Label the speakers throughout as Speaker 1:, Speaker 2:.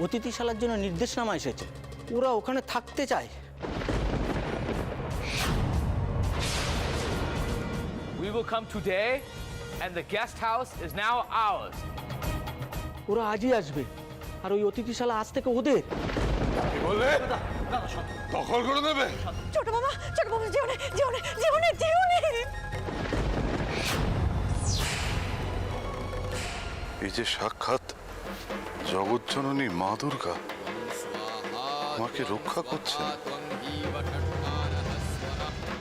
Speaker 1: অতিথিশালার জন্য নির্দেশনামা এসেছে, ওরা ওখানে থাকতে চায়।
Speaker 2: We will come today and the guest house is now ours.
Speaker 1: ওরা আজই আসবে, আর ওই অতিথিশালা আজ থেকে ওদের।
Speaker 3: কি বললে? দখল করে নেবে?
Speaker 4: ছোট বাবা জীবনে জীবনে জীবনে জীবনে
Speaker 3: এই যে সাক্ষাৎ জগজ্জননী মা দুর্গা আমাকে রক্ষা করছেন।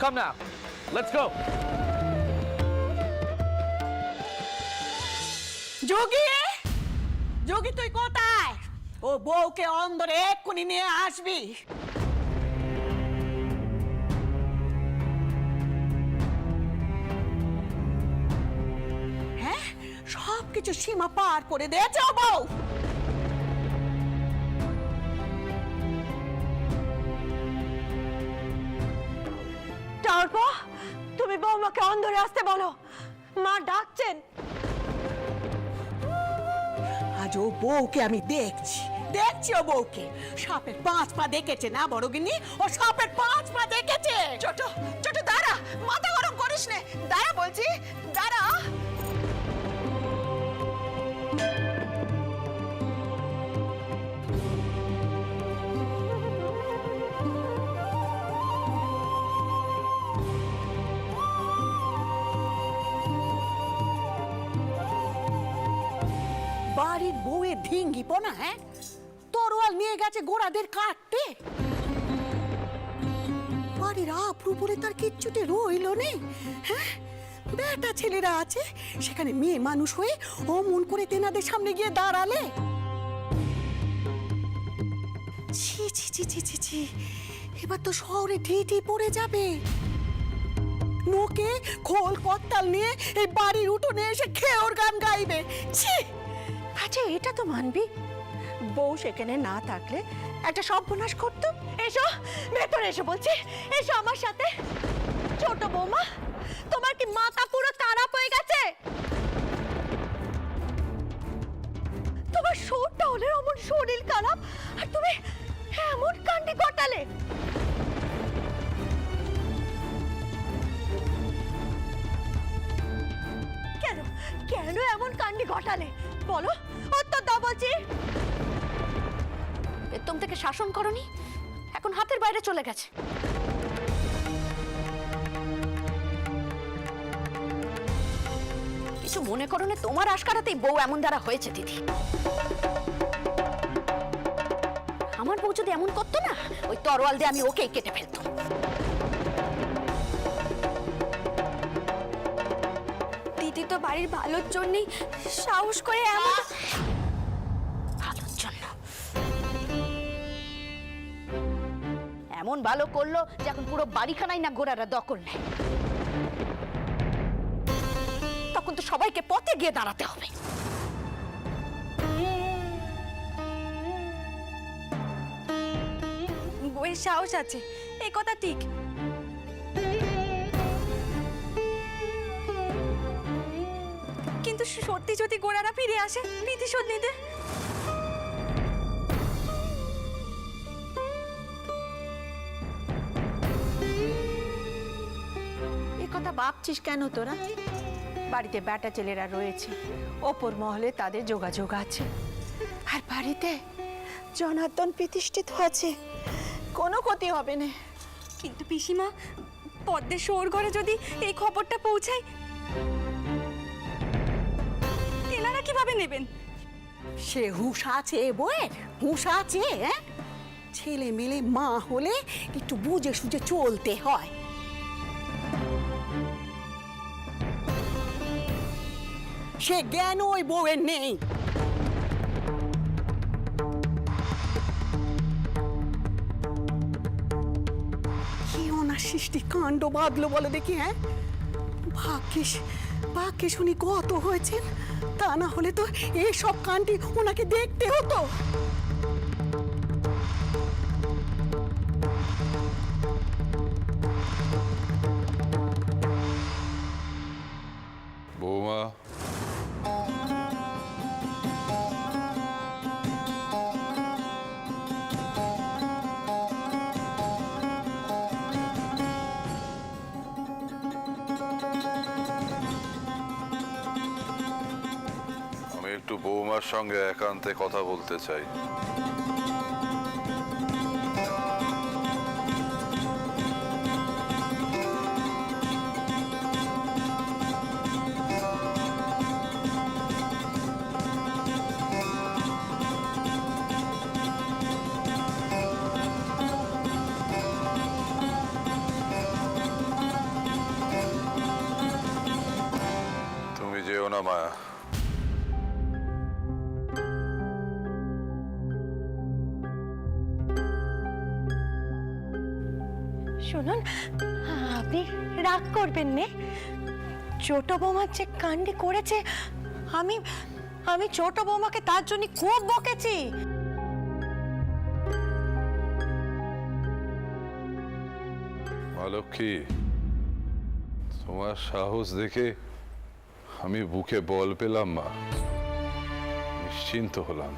Speaker 2: Come now, let's go.
Speaker 4: যোগী, যোগী তুই কোথায়? ও বউকে অন্দরে এক্ষুনি নিয়ে আসবি। হ্যাঁ, সবকিছু সীমা পার করে দিয়েছে ও বউ। তারপর তুমি বৌমাকে অন্দরে আসতে বলো, মা ডাকছেন। আজ ও বউকে আমি দেখছি ও বউকে। সাপের 5 পা দেখেছে না বড়গিন্নি? ও সাপের 5 পা দেখেছে। ছোট ছোট দাঁড়া, মাথা গরম করিস নে, দাঁড়া বলছি, দাঁড়া। বাড়ির বউয়ের ঢিঙ্গি পোনা, হ্যাঁ, তরোয়াল নিয়ে গেছে গোড়াদের কাটতে। বাড়ির আপ্রু বলে তার কিচ্ছুটি রইল নেই। হ্যাঁ, বেটা ছেলেরা আছে, সেখানে মেয়ে মানুষ হয়ে অমন করে তেনাদের সামনে গিয়ে দাঁড়ালে। ছি ছি ছি ছি ছি ছি, এবার তো শহরে ঢিঢি পড়ে যাবে। নোকে খোল কত্তাল নিয়ে এই বাড়ির উঠোনে এসে খেয়োর গান গাইবে। ছি! আচ্ছা, এটা তো মানবি, বউ সেখানে না থাকলে একটা সর্বনাশ করতো। এসো ভেতরে এসো বলছি, এসো আমার সাথে। ছোট বৌমা, তোমার কি মাথা পুরো খারাপ হয়ে গেছে? তোমার শরীরটা হলে অমন শরীর খারাপ, আর তুমি এমন কাণ্ডে ঘটালে। কেন কেন এমন কাণ্ডে ঘটালে বলো? উত্তর দাও বলছি।
Speaker 5: বেতন থেকে শাসন করনি, এখন হাতের বাইরে চলে গেছে। কিছু মনে করো না, তোমার আশকারাতেই বউ এমন দ্বারা হয়েছে দিদি। আমার বউ যদি এমন করতো না, ওই তরোয়াল দিয়ে আমি ওকেই কেটে ফেলতাম।
Speaker 6: দিদি তো বাড়ির ভালোর জন্যই সাহস করে এমন।
Speaker 5: ভালোর জন্য এমন ভালো করলো যে এখন পুরো বাড়িখানাই না গোড়ারা দখল নেয়। তখন তো সবাইকে পথে গিয়ে দাঁড়াতে হবে।
Speaker 6: বউয়ের সাহস আছে, এই কথা ঠিক। কিন্তু সত্যি যদি গোড়ারা ফিরে আসে প্রতিশোধ নিতে,
Speaker 4: এ কথা ভাবছিস কেন তোরা? বাড়িতে বেটা ছেলেরা রয়েছে, ওপর মহলে তাদের যোগাযোগ আছে, আর বাড়িতে জনার্দন প্রতিষ্ঠিত আছে, কোনো ক্ষতি হবে না।
Speaker 6: কিন্তু পিসিমা, পদ্মের শোর ঘরে যদি এই খবরটা পৌঁছায়, তেনারা কিভাবে নেবেন?
Speaker 4: সে হুঁশ আছে বউয়ের, হুঁশ আছে। হ্যাঁ, ছেলে মেলে মা হলে একটু বুঝে সুঝে চলতে হয়। সে জ্ঞান ওই বউয়ের নেই। কি ওনার সৃষ্টি কাণ্ড বাঁধলো বলো দেখি। হ্যাঁ, ভাগ্যিস উনি গত হয়েছেন, তা না হলে তো এইসব কাণ্ডই ওনাকে দেখতে হতো।
Speaker 3: বৌমা আমি একটু বৌমার সঙ্গে একান্তে কথা বলতে চাই। তুমি যেও না মায়া।
Speaker 6: শুনুন, আপনি রাগ করবেন না। ছোট বৌমা যে কাণ্ডি করেছে, আমি আমি ছোট বৌমাকে তার জন্য খুব বকেছি।
Speaker 3: মা লক্ষ্মী, তোমার সাহস দেখে আমি বুকে বল পেলাম মা, নিশ্চিন্ত হলাম।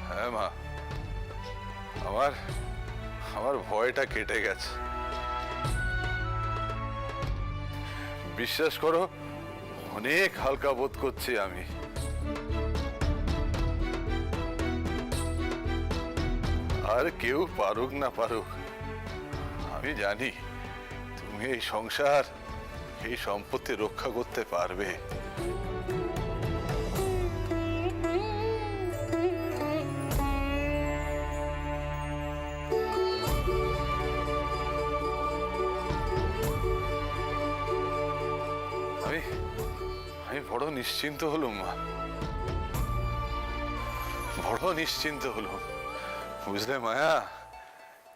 Speaker 3: হ্যাঁ মা, আমার ভয়টা কেটে গেছে। বিশ্বাস করো, অনেক হালকা বোধ করছি আমি। আর কেউ পারুক না পারুক, আমি জানি তুমি এই সংসার, এই সম্পত্তি রক্ষা করতে পারবে। আমি বড় নিশ্চিন্ত হলুম মা, বড় নিশ্চিন্ত হলুম। বুঝলে মায়া,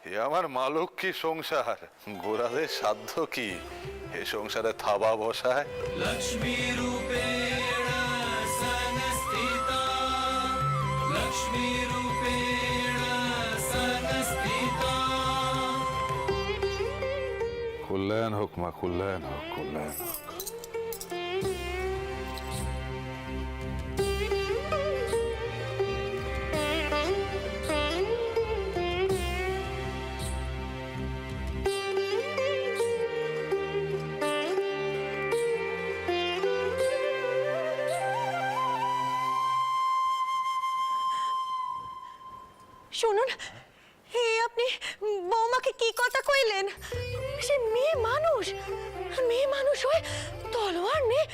Speaker 3: এ আমার মা লক্ষ্মী সংসার, গোরাদের সাধ্য কি এ সংসারে থাবা বসায়?
Speaker 7: लक्ष्मी रूपेण संस्थिता, लक्ष्मी रूपेण संस्थिता।
Speaker 3: কল্যাণ হোক মা, কল্যাণ হোক, কল্যাণ হোক।
Speaker 6: শুনুন, এই আপনি বৌমাকে কি কথা কইলেন? সে মেয়ে মানুষ হয়ে তলোয়ার নিয়ে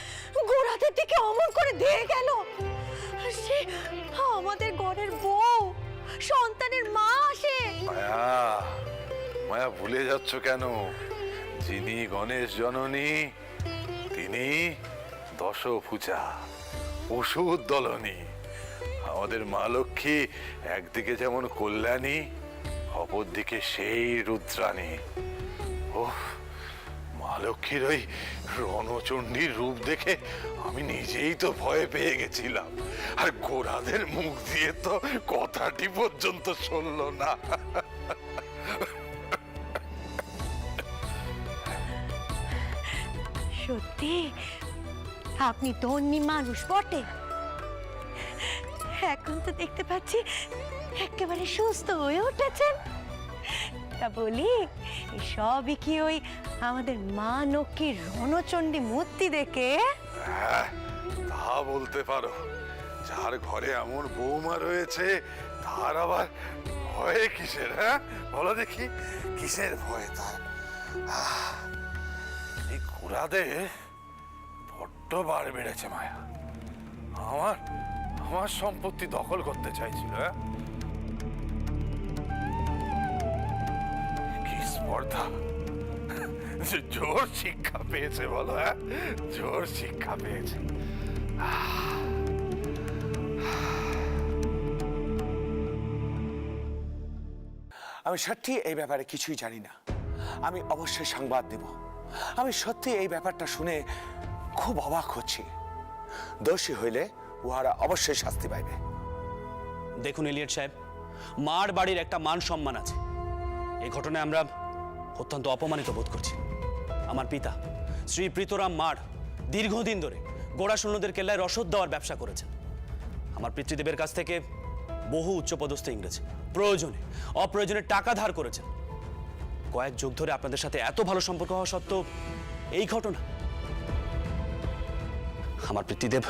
Speaker 6: গোড়াদের দিকে অমন করে দিয়ে গেল। সে আমাদের ঘরের বউ, সন্তানের মা। সে
Speaker 3: মায়া, মায়া ভুলে যাচ্ছ কেন? যিনি গণেশ জননী, তিনি দশভুজা, ওষুধ দলনী। আমাদের মা লক্ষ্মী একদিকে যেমন কল্যাণী, অপরদিকে সেই রুদ্রাণী। ওহ, মা লক্ষ্মীর ওই রণচণ্ডীর রূপ দেখে আমি নিজেই তো ভয় পেয়ে গেছিলাম। আর গোরাদের মুখ দিয়ে তো কথাটি পর্যন্ত শুনল না।
Speaker 6: সত্যি আপনি ধনী মানুষ বটে। এখন তো দেখতে পাচ্ছি একেবারে সুস্থ হয়ে উঠেছেন। তা বলি, সবই কি ওই আমাদের মা লক্ষ্মীর রণচণ্ডী মূর্তি দেখে?
Speaker 3: হ্যাঁ, তা বলতে পারো। যার ঘরে এমন বৌমা রয়েছে, তার আবার ভয় কিসের? হ্যাঁ বলো দেখি, কিসের ভয় তার? এই গোরাদের বড্ড বার বেড়েছে মায়া। আমার সম্পত্তি দখল করতে চাইছিল। কি স্পর্ধা! জোর শিক্ষা পেয়েছে বলো। হ্যাঁ, জোর শিক্ষা পেয়েছে।
Speaker 8: আমি সত্যি এই ব্যাপারে কিছুই জানি না। আমি অবশ্যই সংবাদ দেব। আমি সত্যি এই ব্যাপারটা শুনে খুব অবাক হচ্ছি। দোষী হইলে উহারা অবশ্যই শাস্তি পাইবে।
Speaker 9: দেখুন এলিয়ট সাহেব, মার বাড়ির একটা মান সম্মান আছে। এই ঘটনায় আমরা অত্যন্ত অপমানিত বোধ করছি। আমার পিতা শ্রী প্রীতরাম মার দীর্ঘদিন ধরে গোড়া সৈন্যদের কেল্লায় রসদ দেওয়ার ব্যবসা করেছেন। আমার পিতৃদেবের কাছ থেকে বহু উচ্চপদস্থ ইংরেজ প্রয়োজনে অপ্রয়োজনে টাকা ধার করেছেন। কয়েক যুগ ধরে আপনাদের সাথে এত ভালো সম্পর্ক হওয়া সত্ত্বেও এই ঘটনা, আমার পিতৃদেব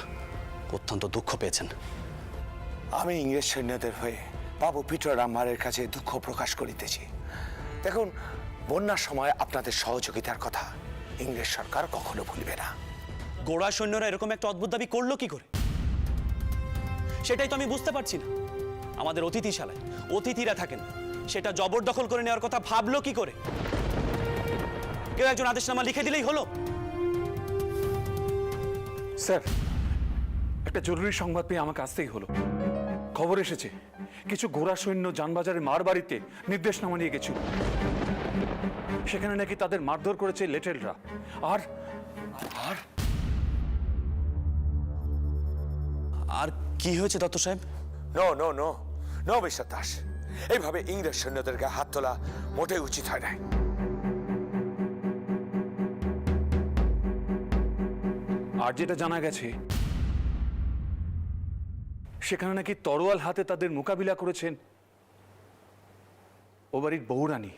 Speaker 9: অত্যন্ত দুঃখ পেয়েছেন।
Speaker 8: আমি ইংরেজ সৈন্যদের হয়ে বাবু পিতরাম মারের কাছে দুঃখ প্রকাশ করিতেছি। দেখুন, বন্যার সময় আপনাদের সহযোগিতার কথা ইংরেজ সরকার কখনো ভুলবে না।
Speaker 9: গোড়া সৈন্যরা এরকম একটা অদ্ভুত দাবি করলো কি করে, সেটাই তো আমি বুঝতে পারছি না। আমাদের অতিথিশালায় অতিথিরা থাকেন, সেটা জবরদখল করে নেওয়ার কথা ভাবলো কি করে? কেউ একজন আদেশনামা লিখে দিলেই হলো।
Speaker 10: স্যার, একটা জরুরি সংবাদ পেয়ে আমাকে আসতেই হলো। খবর এসেছে কিছু গোড়া সৈন্য যানবাজারে মার বাড়িতে নির্দেশনামা নিয়ে গেছিল। সেখানে নাকি তাদের মারধর করেছে লেটেলরা। আর
Speaker 8: আর
Speaker 9: আর কি হয়েছে দত্ত সাহেব?
Speaker 8: No no no no mister Das, এইভাবে ইংরেজ সৈন্যদের গায়ে হাত তোলা মোটেই উচিত হয় নাই।
Speaker 10: আর যেটা জানা গেছে, সেখানে নাকি তরোয়াল হাতে তাদের মোকাবিলা করেছেন ও বাড়ির বউরানী।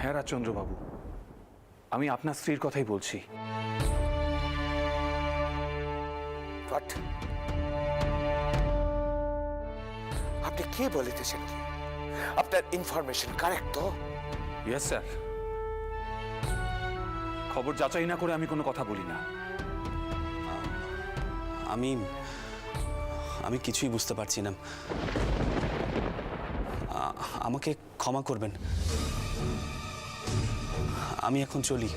Speaker 10: হ্যাঁ রাজচন্দ্রবাবু, আমি আপনার স্ত্রীর কথাই বলছি।
Speaker 8: বাট আপনি কি বলিতেছেন? কি আপনার ইনফরমেশন কারেক্ট তো?
Speaker 10: ইয়েস স্যার, খবর যাচাই না করে আমি কোনো কথা বলি না।
Speaker 9: আমি কিছুই বুঝতে পারছি না। আমাকে ক্ষমা করবেন, আমি এখন চলি।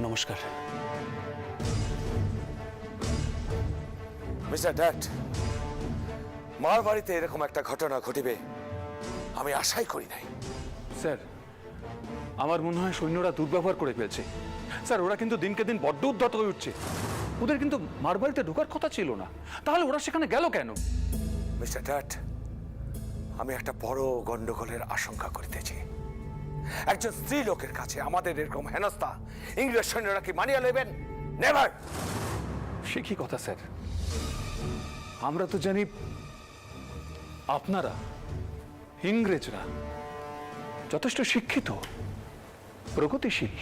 Speaker 9: নমস্কার।
Speaker 8: মিস্টার ড্যাট, মার বাড়িতে এরকম একটা ঘটনা ঘটিবে আমি আশাই করি নাই।
Speaker 10: স্যার, আমার মনে হয় সৈন্যরা দুর্ব্যবহার করে ফেলছে। স্যার, ওরা কিন্তু দিনকে দিন বড্ড উদ্ধত হয়ে উঠছে। ওদের কিন্তু মার বাড়িতে ঢোকার কথা ছিল না, তাহলে ওরা সেখানে গেল কেন?
Speaker 8: মিস্টার ড্যাট, আমি একটা বড় গন্ডগোলের আশঙ্কা করিতেছি। একজন স্ত্রী লোকের কাছে আমাদের এরকম হেনস্থা ইংরেজ সৈন্যরা কি মানিয়া লইবেন? নেভার।
Speaker 10: সে কি কথা স্যার? আমরা তো জানি আপনারা ইংরেজরা যথেষ্ট শিক্ষিত, প্রগতিশীল।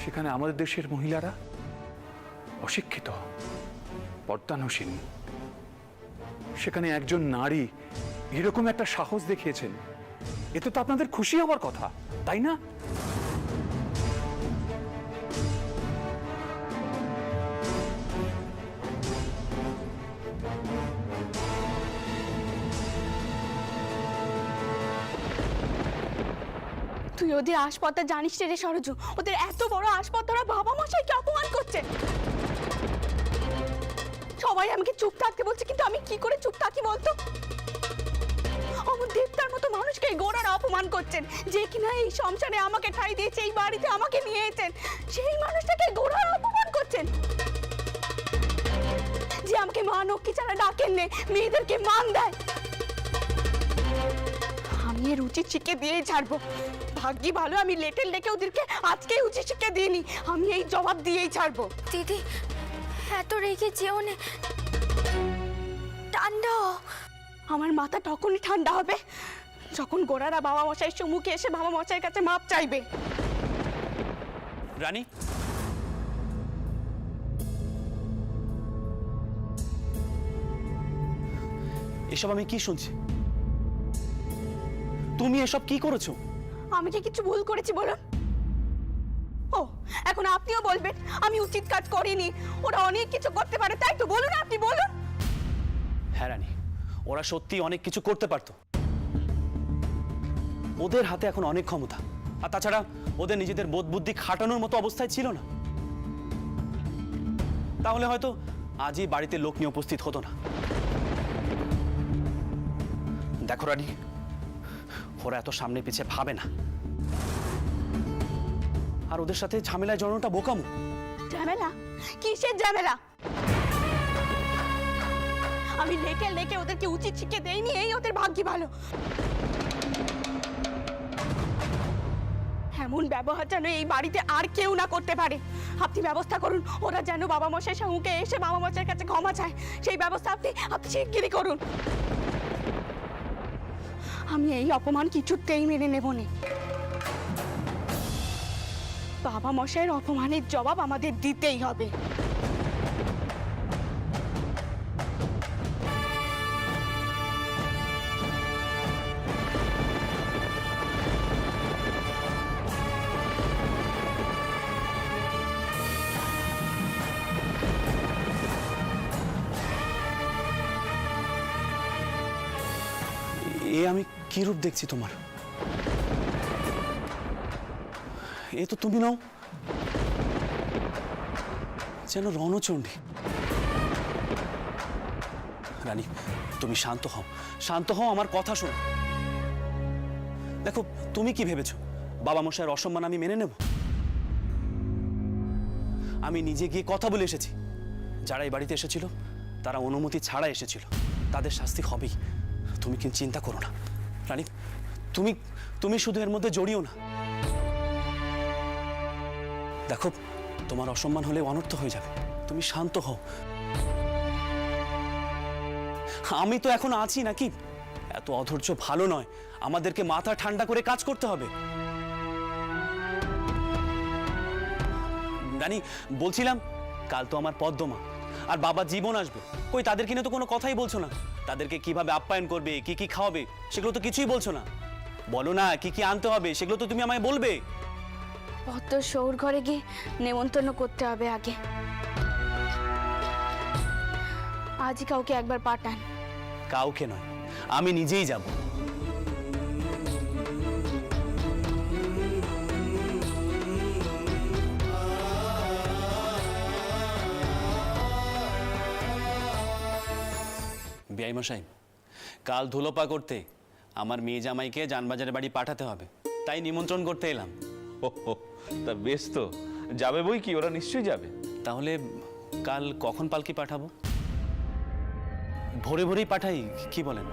Speaker 10: সেখানে আমাদের দেশের মহিলারা অশিক্ষিত, পর্দানসীন। সেখানে একজন নারী এরকম একটা সাহস দেখিয়েছেন, এতে তো আপনাদের খুশি হওয়ার কথা, তাই না?
Speaker 5: তুই ওদের আসপত্তা জানিস রে সরজু? ওদের এত বড় আসপত্তা, ওরা বাবা মশাইকে অপমান করছে। সবাই আমাকে চুপ থাকতে বলছে, কিন্তু আমি কি করে চুপ থাকি বলতো? অমন দেবতার মতো মানুষকে এই গোড়ারা অপমান করছেন, যে কিনা এই সংসারে আমাকে ঠাঁই দিয়েছে, এই বাড়িতে আমাকে নিয়ে এসেছেন। সেই মানুষটাকে গোড়ারা অপমান করছেন, যে আমাকে মা লক্ষ্মী ছাড়া ডাকেন নে, মেয়েদেরকে মান দেয়। আমি এর উচিত শিক্ষা দিয়েই ছাড়বো। ভাগ্যি ভালো আমি লেটেল ডেকে ওদেরকে আজকেই উচিত শিক্ষা দিইনি। আমি এই জবাব দিয়েই ছাড়বো।
Speaker 6: দিদি, এত রেগে যেও না, ঠান্ডা হ।
Speaker 5: আমার মাথা তখনই ঠান্ডা হবে যখন গোড়ারা বাবা মশাই সম্মুখে এসে বাবা মশাইয়ের কাছে মাপ চাইবে।
Speaker 9: রানী, এসব আমি কি শুনছি? তুমি এসব কি করেছো?
Speaker 5: আমি কি কিছু ভুল করেছি বলুন? ও, এখন আপনিও বলবেন আমি উচিত কাজ করিনি। ওরা অনেক কিছু করতে পারে, তাই তো? বলুন, আপনি বলুন।
Speaker 9: হ্যাঁ রানী, ওরা সত্যি অনেক কিছু করতে পারতো। ওদের হাতে এখন অনেক ক্ষমতা, আর তাছাড়া ওদের নিজেদের বোধ বুদ্ধি খাটানোর মতো অবস্থায় ছিল না। তাহলে হয়তো আজই বাড়িতে লোক নিয়ে উপস্থিত হতো না। দেখো রানী, ওরা এত সামনে পিছে ভাবে না, আর ওদের সাথে ঝামেলায় জড়ানোটা বোকামো।
Speaker 5: ঝামেলা? কিসের ঝামেলা? আমি লেকে লেকে ওদেরকে উচিত শিক্ষা দেইনি, এই ওদের ভাগ্য ভালো। এমন ব্যবহার যেন এই বাড়িতে আর কেউ না করতে পারে। আপনি ব্যবস্থা করুন, ওরা যেন বাবা মশাই সঙ্গে এসে বাবা মশাইয়ের কাছে ক্ষমা চায়, সেই ব্যবস্থা আপনি শিগগিরই করুন। আমি এই অপমান কিছুতেই মেনে নেব না। বাবা মশাইয়ের অপমানের জবাব আমাদের দিতেই হবে।
Speaker 9: এ আমি কি রূপ দেখছি তোমার? এ তো তুমি নাও, যেন রণচণ্ডী। রানী, তুমি শান্ত হও, শান্ত হও, আমার কথা শোনো। দেখো, তুমি কি ভেবেছো বাবা মশাইয়ের অসম্মান আমি মেনে নেব? আমি নিজে গিয়ে কথা বলে এসেছি। যারা এই বাড়িতে এসেছিল তারা অনুমতি ছাড়া এসেছিল, তাদের শাস্তি হবেই। তুমি কিন্তু চিন্তা করো না রানী, তুমি শুধু এর মধ্যে জড়িও না। দেখো, তোমার অসম্মান হলে অনর্থ হয়ে যাবে, তুমি শান্ত হও। আমি তো এখন আছি নাকি? এত অধৈর্য ভালো নয়, আমাদেরকে মাথা ঠান্ডা করে কাজ করতে হবে। রানী, বলছিলাম কাল তো আমার পদ্মমা আর বাবা জীবন আসবে, কই তাদেরকে নিয়ে তো কোনো কথাই বলছো না। তাদেরকে কিভাবে আপ্যায়ন করবে, কি কি খাওয়াবে, সেগুলো তো কিছুই বলছো না। বলো না কি কি আনতে হবে, সেগুলো তো তুমি আমায় বলবে।
Speaker 5: পদ্ম সৌর ঘরে গিয়ে নেমন্তন্ন করতে হবে আগে। আজই কাউকে একবার পাঠান।
Speaker 9: কাউকে নয়, আমি নিজেই যাব। বিআই মশাই, কাল ধুলোপা করতে আমার মেয়ে জামাইকে জানবাজারের বাড়ি পাঠাতে হবে, তাই নিমন্ত্রণ করতে এলাম।
Speaker 11: তা বেশ তো, যাবে বই কি, ওরা নিশ্চয়ই যাবে।
Speaker 9: তাহলে কাল কখন পালকি পাঠাবো? ভোরে ভোরেই পাঠাই, কি বলেন?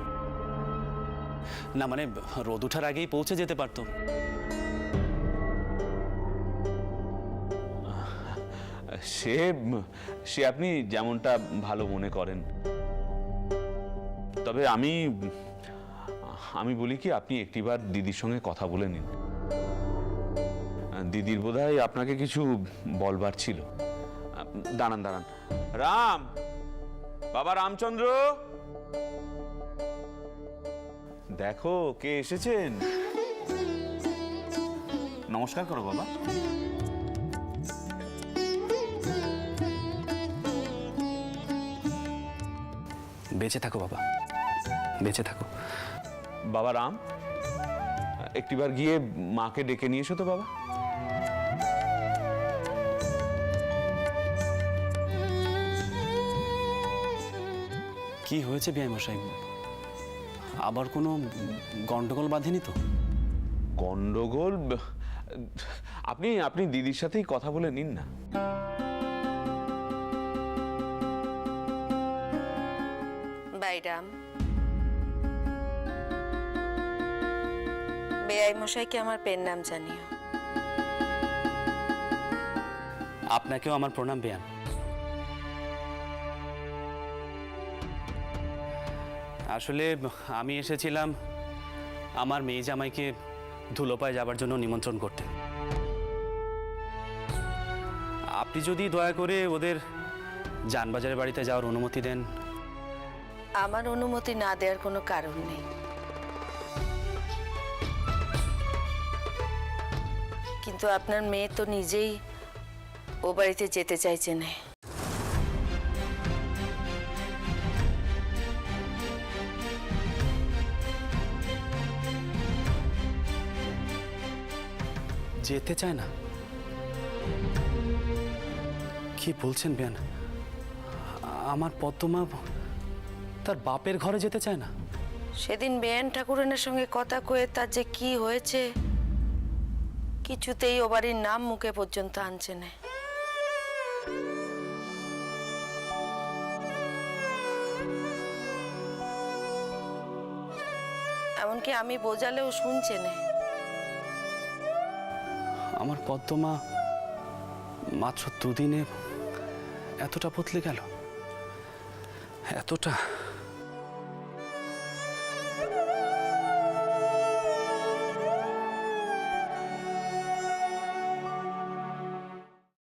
Speaker 9: না মানে রোদ ওঠার আগেই পৌঁছে যেতে পারতো।
Speaker 11: সে আপনি যেমনটা ভালো মনে করেন। তবে আমি বলি কি, আপনি একটিবার দিদির সঙ্গে কথা বলে নিন। দিদির বোধহয় আপনাকে কিছু বলবার ছিল। দাঁড়ান দাঁড়ান, রাম, বাবা রামচন্দ্র, দেখো কে এসেছেন। নমস্কার করো বাবা।
Speaker 9: বেঁচে থাকো বাবা, বেঁচে থাকো।
Speaker 11: বাবা রাম, একটিবার গিয়ে মাকে ডেকে নিয়ে এসো তো বাবা।
Speaker 9: কি হয়েছে বিআই মশাই? আবার কোনো গন্ডগোল বাঁধেনি তো?
Speaker 11: গন্ডগোল? আপনি দিদির সাথেই কথা বলে নিন না।
Speaker 6: বাইরাম, বেআই মশাইকে আমার পেন নাম জানিও।
Speaker 9: আপনাকেও আমার প্রণাম বেয়ান। আসলে আমি এসেছিলাম আমার মেয়ে জামাইকে ধুলোপায় যাবার জন্য নিমন্ত্রণ করতে। আপনি যদি দয়া করে ওদের জানবাজারের বাড়িতে যাওয়ার অনুমতি দেন।
Speaker 6: আমার অনুমতি না দেওয়ার কোনো কারণ নেই, কিন্তু আপনার মেয়ে তো নিজেই ও বাড়িতে যেতে চাইছে না।
Speaker 9: যেতে চায় না? কি বলছেন বেয়ান? আমার পদ্মমা তার বাপের ঘরে যেতে চায় না?
Speaker 6: সেদিন বেয়ান ঠাকুরনের সঙ্গে কথা কয়ে তার যে কি হয়েছে, কিছুতেই ও বাড়ির নাম মুখে পর্যন্ত আনছে না। এমনকি আমি বোঝালেও শুনছে না।
Speaker 9: আমার পদ্মমা মাত্র দুদিনে এতটা বদলে গেল, এতটা।